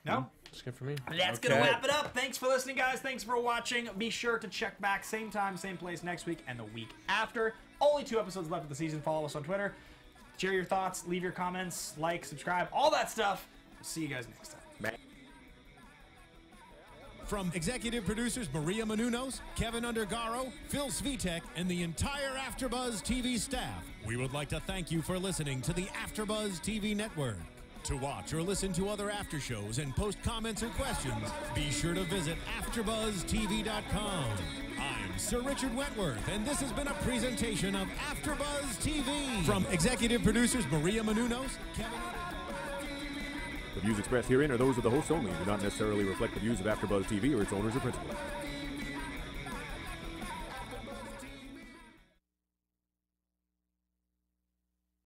No? That's good for me. That's going to wrap it up. Thanks for listening, guys. Thanks for watching. Be sure to check back same time, same place next week and the week after. Only 2 episodes left of the season. Follow us on Twitter. Share your thoughts. Leave your comments. Like, subscribe. All that stuff. See you guys next time. Bye. From executive producers Maria Menounos, Kevin Undergaro, Phil Svitek, and the entire Afterbuzz TV staff, we would like to thank you for listening to the Afterbuzz TV network. To watch or listen to other after shows and post comments or questions, be sure to visit AfterbuzzTV.com. I'm Sir Richard Wentworth, and this has been a presentation of Afterbuzz TV. From executive producers Maria Menounos, Kevin... The views expressed herein are those of the hosts only and do not necessarily reflect the views of AfterBuzz TV or its owners or principals.